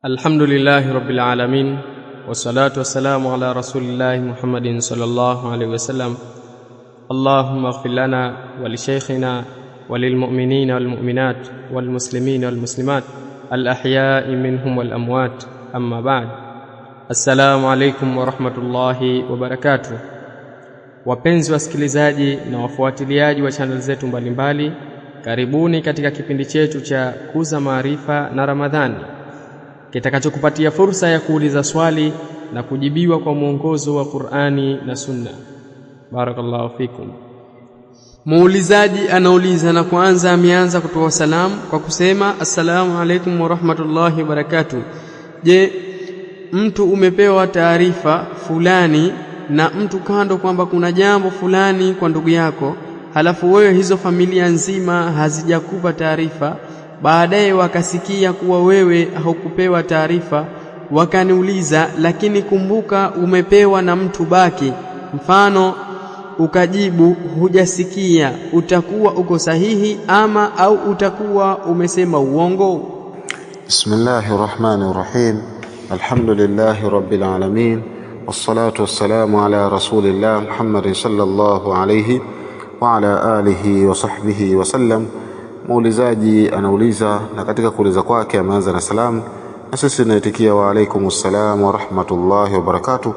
الحمد لله رب العالمين والصلاة والسلام على رسول الله محمد صلى الله عليه وسلم. اللهم اغفر لنا ولشيخنا وللمؤمنين والمؤمنات والمسلمين والمسلمات الأحياء منهم والأموات. أما بعد. السلام عليكم ورحمة الله وبركاته. Wapenzi wasikilizaji na wafuatiliaji wa channel zetu mbalimbali, karibuni katika kipindi chetu cha Kuza Maarifa na Ramadhani, kitakachokupatia fursa ya kuuliza swali na kujibiwa kwa mwongozo wa Qur'ani na Sunna. Barakallahu fikum. Muulizaji anauliza na kwanza ameanza kutoa salamu kwa kusema assalamu alaikum wa rahmatullahi wa barakatuh. Je, mtu umepewa taarifa fulani na mtu kando kwamba kuna jambo fulani kwa ndugu yako, halafu wewe hizo familia nzima hazijakupa taarifa, baadaye wakasikia kuwa wewe haukupewa taarifa, wakaniuliza lakini kumbuka umepewa na mtu baki, mfano ukajibu hujasikia, utakuwa uko sahihi ama au utakuwa umesema uongo? Bismillahirrahmanirrahim. Alhamdulillahi rabbil alamin. Wassalatu wassalamu ala rasulillah Muhammad sallallahu alayhi wa ala alihi wa sahbihi wa sallam. Muulizaji anauliza na katika kuuliza kwake ameanza na salamu, na sisi tunaitikia wa alaikumus salam wa rahmatullahi wa barakatuh.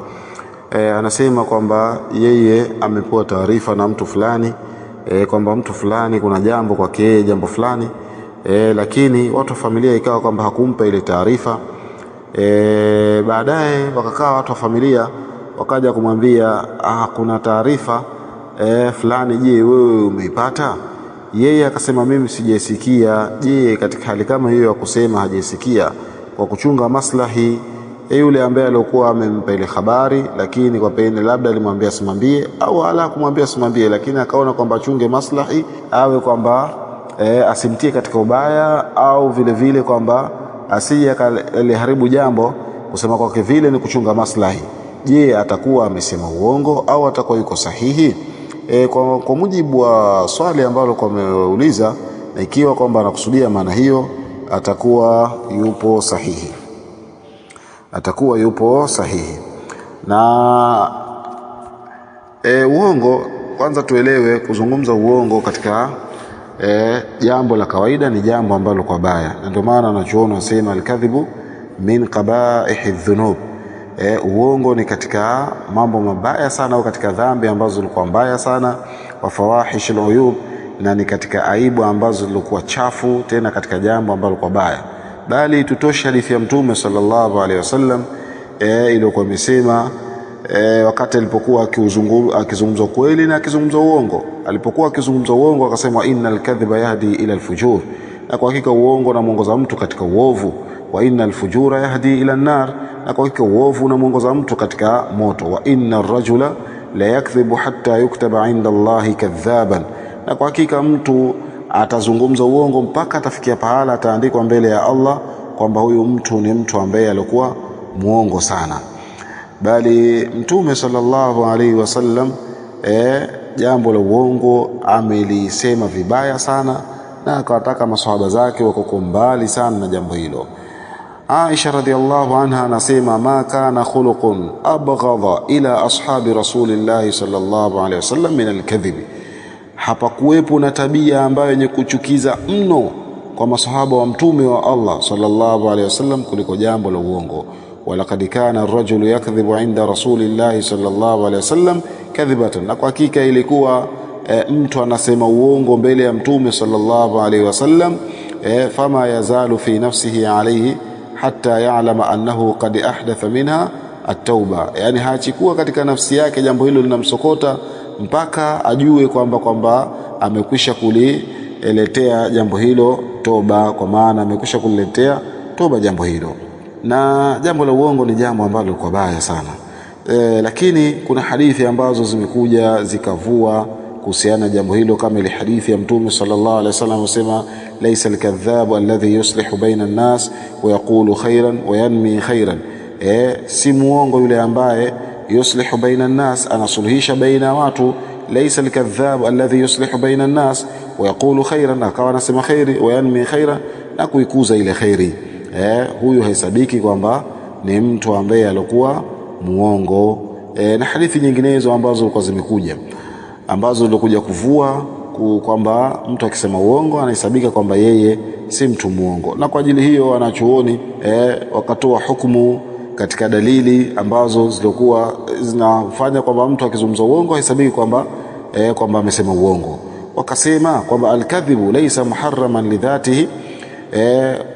Anasema kwamba yeye amepewa taarifa na mtu fulani kwamba mtu fulani kuna jambo kwake, jambo fulani lakini watu wa familia ikawa kwamba hakumpa ile taarifa. Baadaye wakakaa watu wa familia wakaja kumwambia kuna taarifa fulani, je wewe umeipata? Yeye akasema mimi sijasikia. Je, katika hali kama hiyo ya kusema hajasikia, kwa kuchunga maslahi yule ambaye alikuwa amempa ile habari, lakini kwa pengine labda alimwambia simwambie au ala kumwambia simwambie, lakini akaona kwamba chunge maslahi, awe kwamba asimtie katika ubaya, au vile vile kwamba asije akaliharibu jambo, kusema kwake vile ni kuchunga maslahi. Je, atakuwa amesema uongo au atakuwa yuko sahihi? Kwa mujibu wa swali ambalo kwa ameuliza, na ikiwa kwamba anakusudia maana hiyo, atakuwa yupo sahihi, atakuwa yupo sahihi. Na uongo, kwanza tuelewe kuzungumza uongo katika jambo la kawaida ni jambo ambalo kwa baya, na ndio maana anachoona anasema al-kadhibu min qaba'ihidh dhunub. Uongo ni katika mambo mabaya sana, au katika dhambi ambazo zilikuwa mbaya sana, wa fawahishul uyub, na ni katika aibu ambazo zilikuwa chafu, tena katika jambo ambalo kwa baya. Bali tutosha hadithi ya Mtume sallallahu alaihi wasallam iliyokuwa imesema wakati alipokuwa akizungumza kweli na akizungumza uongo. Alipokuwa akizungumza uongo akasema innal kadhiba yahdi ila alfujur, na kwa hakika uongo unamuongoza mtu katika uovu, wa innal fujura yahdi ila an-nar, na kwa hakika uovu unamuongoza mtu katika moto, wa innar rajula la yakdhibu hatta yuktaba inda Allahi kadhaban, na kwa hakika mtu atazungumza uongo mpaka atafikia pahala ataandikwa mbele ya Allah kwamba huyu mtu ni mtu ambaye alikuwa muongo sana. Bali Mtume sallallahu alaihi wasallam jambo la uongo amelisema vibaya sana, na akawataka maswahaba zake wako mbali sana na jambo hilo. Aisha radhiallahu anha anasema ma kana khuluqun abghadha ila ashabi rasulillahi sallallahu alaihi wasallam min al-kadhib, hapakuwepo na tabia ambayo yenye kuchukiza mno kwa maswahaba wa mtume wa Allah sallallahu alaihi wasallam kuliko jambo la uongo. Walaqad kana ar-rajulu yakdhibu 'inda rasulillahi sallallahu alaihi wasallam kadhibatan, na kwa hakika ilikuwa mtu anasema uongo mbele ya mtume sallallahu alaihi wasallam, fama yazalu fi nafsihi alayhi hatta ya'lama annahu qad ahdatha minha at-tauba, yani haachikuwa katika nafsi yake jambo hilo linamsokota mpaka ajue kwamba amekwisha kuliletea jambo hilo toba, kwa maana amekwisha kuliletea toba jambo hilo. Na jambo la uongo ni jambo ambalo kwa baya sana. Lakini kuna hadithi ambazo zimekuja zikavua kuhusiana jambo hilo, kama ile hadithi ya Mtume sallallahu alaihi wasallam usema laysa al-kadhabu alladhi yuslihu baina an-nas wa yaqulu khairan wa yanmi khairan, si muongo yule ambaye yuslihu baina an-nas, anasuluhisha baina watu. Laysa al-kadhabu alladhi yuslihu baina an-nas wa yaqulu khairan, akawa anasema khairi, wa yanmi khairan, na kuikuza ile khairi. huyu haisabiki kwamba ni mtu ambaye alikuwa muongo. Na hadithi nyinginezo ambazo kwa zimekuja ambazo zilikuja kuvua kwamba mtu akisema uongo anahesabika kwamba yeye si mtu muongo. Na kwa ajili hiyo wanachuoni wakatoa hukumu katika dalili ambazo zilikuwa zinafanya kwamba mtu akizungumza uongo haisabiki kwamba amesema uongo. Wakasema kwamba al-kadhibu laysa muharraman lidhatihi,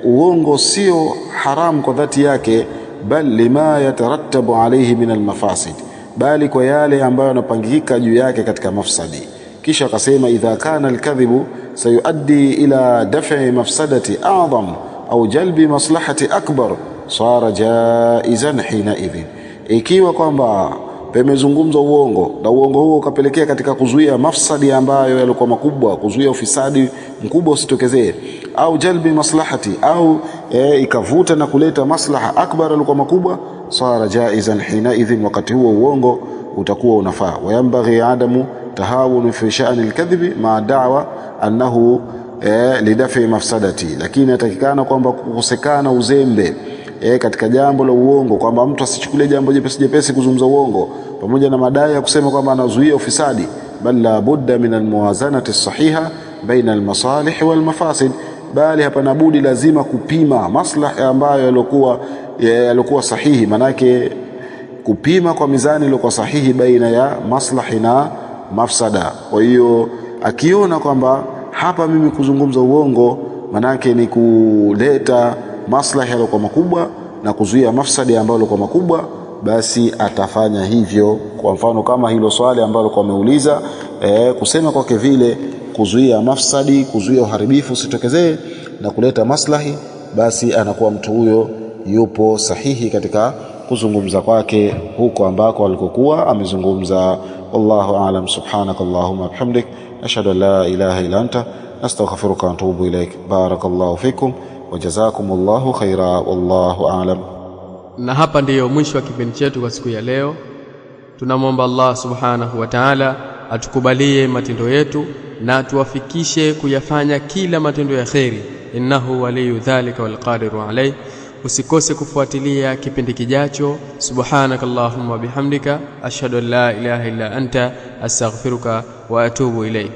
uongo sio haram kwa dhati yake, bal lima yatarattabu alayhi min al-mafasid, bali kwa yale ambayo yanapangika juu yake katika mafsadi. Kisha akasema idha kana al-kadhibu sayuaddi ila daf'i mafsadati a'zam au jalbi maslahati akbar sara jaizan hina idhin, ikiwa kwamba pemezungumza uongo na uongo huo ukapelekea katika kuzuia mafsadi ambayo yalikuwa makubwa, kuzuia ufisadi mkubwa usitokezee, au jalbi maslahati, au ikavuta na kuleta maslaha akbar yalikuwa makubwa, sara jaizan hina idhin, wakati huo uongo utakuwa unafaa. Wayambaghi adamu tahawun fi sha'ni al-kadhibi ma da'wa annahu lidafi mafsadati, lakini atakikana kwamba kukosekana uzembe katika jambo la uongo, kwamba mtu asichukulie jambo jepesi kuzungumza uongo pamoja na madai ya kusema kwamba anazuia ufisadi, bal la budda min almuwazanati sahiha baina almasalih wal mafasid, bali hapana budi lazima kupima maslahi ambayo yalikuwa sahihi, manake kupima kwa mizani iliyokuwa sahihi baina ya maslahi na mafsada. Kwa hiyo akiona kwamba hapa mimi kuzungumza uongo manake ni kuleta maslahi yaliokuwa makubwa na kuzuia mafsadi ambayo yalikuwa makubwa, basi atafanya hivyo. Kwa mfano kama hilo swali ambalo kwa ameuliza, kusema kwake vile kuzuia mafsadi, kuzuia uharibifu usitokezee na kuleta maslahi, basi anakuwa mtu huyo yupo sahihi katika kuzungumza kwake huko ambako alikokuwa amezungumza. Wallahu a'lam. Subhanakallahumma bihamdik, ashhadu an la ilaha illa anta, astaghfiruka wa atubu ilaik. Barakallahu fikum wa jazakumullahu khaira, wallahu a'lam. Na hapa ndiyo mwisho wa kipindi chetu kwa siku ya leo. Tunamwomba Allah subhanahu wa ta'ala atukubalie matendo yetu na tuwafikishe kuyafanya kila matendo ya khairi, innahu waliyu dhalika wal qadiru alayh. Usikose kufuatilia kipindi kijacho. Subhanakallahumma bihamdika ashhadu an la ilaha illa anta astaghfiruka wa atubu ilaik.